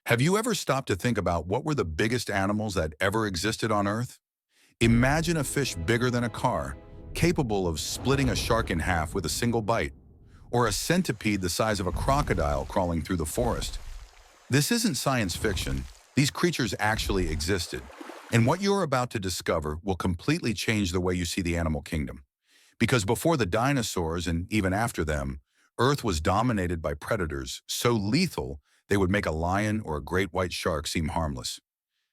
Have you ever stopped to think about what were the biggest animals that ever existed on Earth? Imagine a fish bigger than a car, capable of splitting a shark in half with a single bite, or a centipede the size of a crocodile crawling through the forest. This isn't science fiction. These creatures actually existed, and what you're about to discover will completely change the way you see the animal kingdom. Because before the dinosaurs, and even after them, Earth was dominated by predators so lethal they would make a lion or a great white shark seem harmless.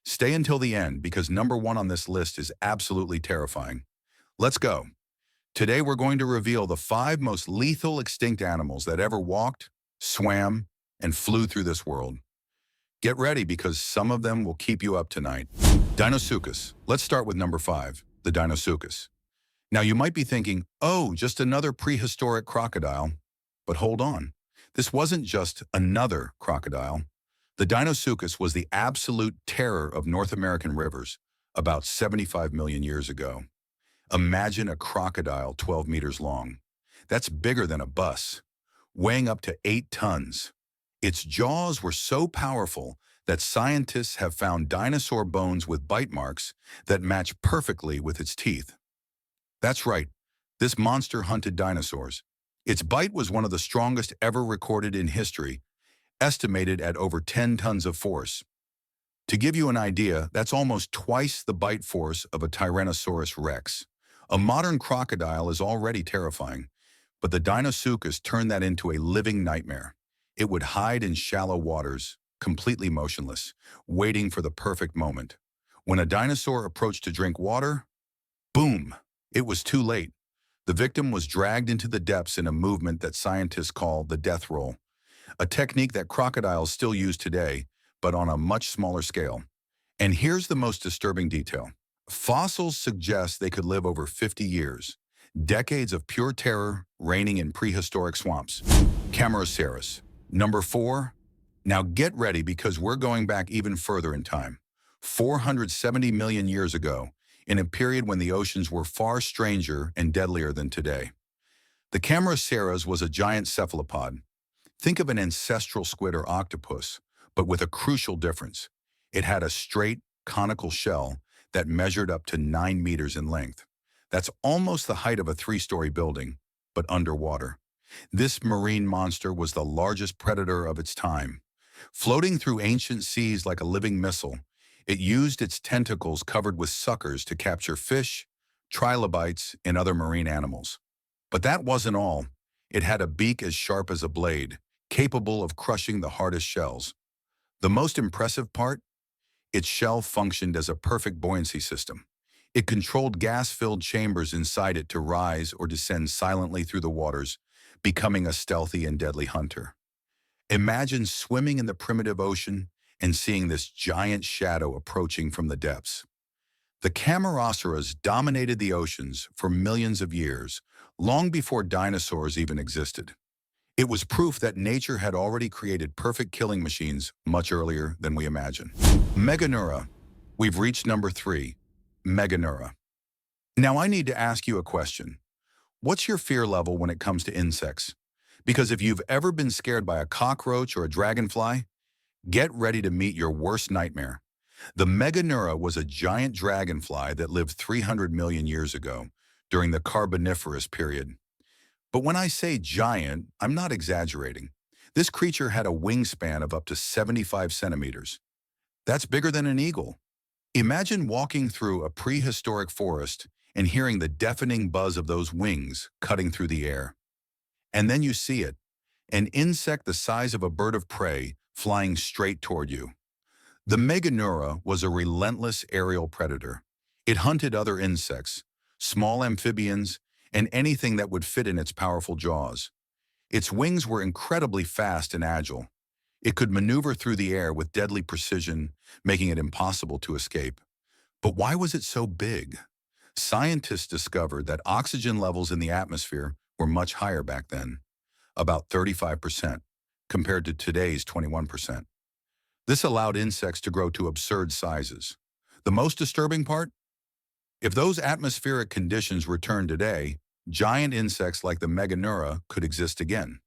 Stay until the end because number one on this list is absolutely terrifying. Let's go. Today we're going to reveal the 5 most lethal extinct animals that ever walked, swam, and flew through this world. Get ready because some of them will keep you up tonight. DEINOSUCHUS. Let's start with number 5, the DEINOSUCHUS. Now you might be thinking, oh, just another prehistoric crocodile. But hold on. This wasn't just another crocodile. The DEINOSUCHUS was the absolute terror of North American rivers about 75 million years ago. Imagine a crocodile 12 meters long. That's bigger than a bus, weighing up to 8 tons. Its jaws were so powerful that scientists have found dinosaur bones with bite marks that match perfectly with its teeth. That's right, this monster hunted dinosaurs. Its bite was one of the strongest ever recorded in history, estimated at over 10 tons of force. To give you an idea, that's almost twice the bite force of a Tyrannosaurus rex. A modern crocodile is already terrifying, but the DEINOSUCHUS turned that into a living nightmare. It would hide in shallow waters, completely motionless, waiting for the perfect moment. When a dinosaur approached to drink water, boom, it was too late. The victim was dragged into the depths in a movement that scientists call the death roll, a technique that crocodiles still use today, but on a much smaller scale. And here's the most disturbing detail. Fossils suggest they could live over 50 years, decades of pure terror reigning in prehistoric swamps. CAMEROCERAS. Number 4. Now get ready because we're going back even further in time. 470 million years ago, in a period when the oceans were far stranger and deadlier than today. The CAMEROCERAS was a giant cephalopod. Think of an ancestral squid or octopus, but with a crucial difference. It had a straight, conical shell that measured up to 9 meters in length. That's almost the height of a 3-story building, but underwater. This marine monster was the largest predator of its time. Floating through ancient seas like a living missile, it used its tentacles covered with suckers to capture fish, trilobites, and other marine animals. But that wasn't all. It had a beak as sharp as a blade, capable of crushing the hardest shells. The most impressive part? Its shell functioned as a perfect buoyancy system. It controlled gas-filled chambers inside it to rise or descend silently through the waters, becoming a stealthy and deadly hunter. Imagine swimming in the primitive ocean and seeing this giant shadow approaching from the depths. The CAMEROCERAS dominated the oceans for millions of years, long before dinosaurs even existed. It was proof that nature had already created perfect killing machines much earlier than we imagine. MEGANEURA. We've reached number 3, MEGANEURA. Now I need to ask you a question. What's your fear level when it comes to insects? Because if you've ever been scared by a cockroach or a dragonfly, get ready to meet your worst nightmare. The MEGANEURA was a giant dragonfly that lived 300 million years ago, during the Carboniferous period. But when I say giant, I'm not exaggerating. This creature had a wingspan of up to 75 centimeters. That's bigger than an eagle. Imagine walking through a prehistoric forest and hearing the deafening buzz of those wings cutting through the air. And then you see it, an insect the size of a bird of prey flying straight toward you. The MEGANEURA was a relentless aerial predator. It hunted other insects, small amphibians, and anything that would fit in its powerful jaws. Its wings were incredibly fast and agile. It could maneuver through the air with deadly precision, making it impossible to escape. But why was it so big? Scientists discovered that oxygen levels in the atmosphere were much higher back then, about 35%, compared to today's 21%. This allowed insects to grow to absurd sizes. The most disturbing part? If those atmospheric conditions returned today, giant insects like the MEGANEURA could exist again.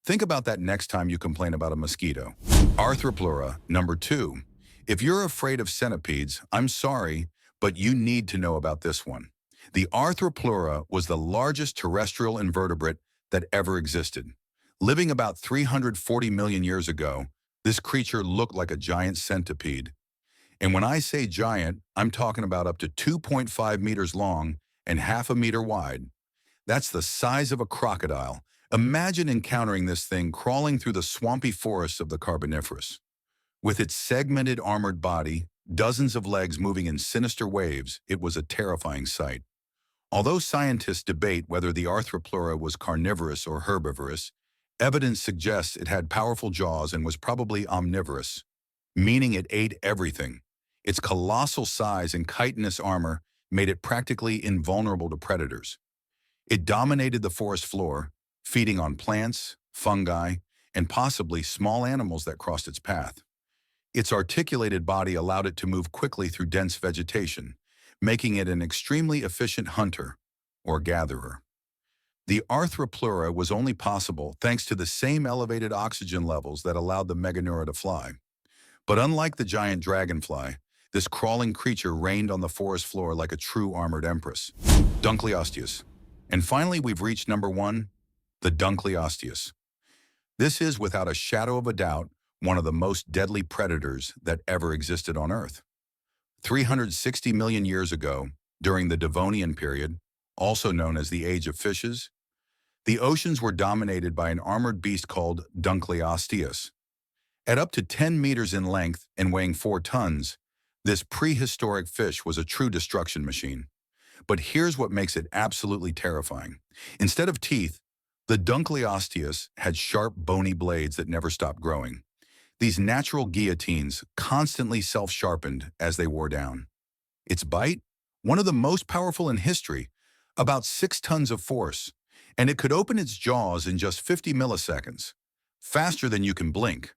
Think about that next time you complain about a mosquito. Arthropleura, number 2. If you're afraid of centipedes, I'm sorry, but you need to know about this one. The Arthropleura was the largest terrestrial invertebrate that ever existed. Living about 340 million years ago, this creature looked like a giant centipede. And when I say giant, I'm talking about up to 2.5 meters long and half a meter wide. That's the size of a crocodile. Imagine encountering this thing crawling through the swampy forests of the Carboniferous. With its segmented armored body, dozens of legs moving in sinister waves, it was a terrifying sight. Although scientists debate whether the Arthropleura was carnivorous or herbivorous, evidence suggests it had powerful jaws and was probably omnivorous, meaning it ate everything. Its colossal size and chitinous armor made it practically invulnerable to predators. It dominated the forest floor, feeding on plants, fungi, and possibly small animals that crossed its path. Its articulated body allowed it to move quickly through dense vegetation, making it an extremely efficient hunter or gatherer. The Arthropleura was only possible thanks to the same elevated oxygen levels that allowed the MEGANEURA to fly. But unlike the giant dragonfly, this crawling creature reigned on the forest floor like a true armored empress. DUNKLEOSTEUS. And finally, we've reached number 1, the DUNKLEOSTEUS. This is, without a shadow of a doubt, one of the most deadly predators that ever existed on Earth. 360 million years ago, during the Devonian period, also known as the Age of Fishes, the oceans were dominated by an armored beast called DUNKLEOSTEUS. At up to 10 meters in length and weighing 4 tons, this prehistoric fish was a true destruction machine. But here's what makes it absolutely terrifying. Instead of teeth, the DUNKLEOSTEUS had sharp, bony blades that never stopped growing. These natural guillotines constantly self-sharpened as they wore down. Its bite? One of the most powerful in history, about 6 tons of force, and it could open its jaws in just 50 milliseconds, faster than you can blink.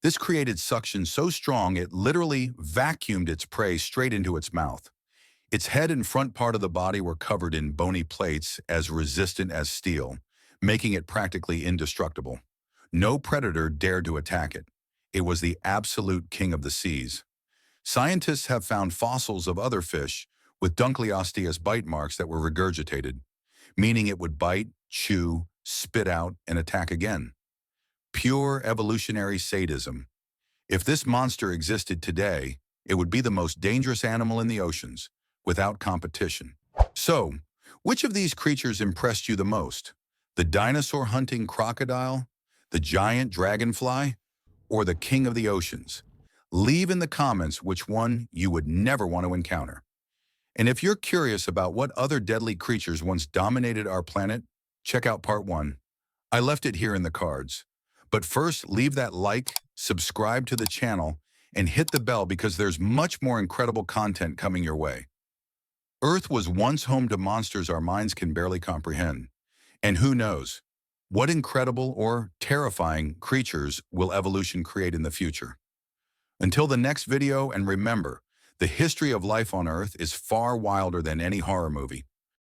This created suction so strong it literally vacuumed its prey straight into its mouth. Its head and front part of the body were covered in bony plates as resistant as steel, making it practically indestructible. No predator dared to attack it. It was the absolute king of the seas. Scientists have found fossils of other fish with DUNKLEOSTEUS bite marks that were regurgitated, meaning it would bite, chew, spit out, and attack again. Pure evolutionary sadism. If this monster existed today, it would be the most dangerous animal in the oceans, without competition. So, which of these creatures impressed you the most? The dinosaur-hunting crocodile, the giant dragonfly, or the king of the oceans? Leave in the comments which one you would never want to encounter. And if you're curious about what other deadly creatures once dominated our planet, check out part 1. I left it here in the cards. But first, leave that like, subscribe to the channel, and hit the bell because there's much more incredible content coming your way. Earth was once home to monsters our minds can barely comprehend. And who knows, what incredible or terrifying creatures will evolution create in the future? Until the next video, and remember, the history of life on Earth is far wilder than any horror movie.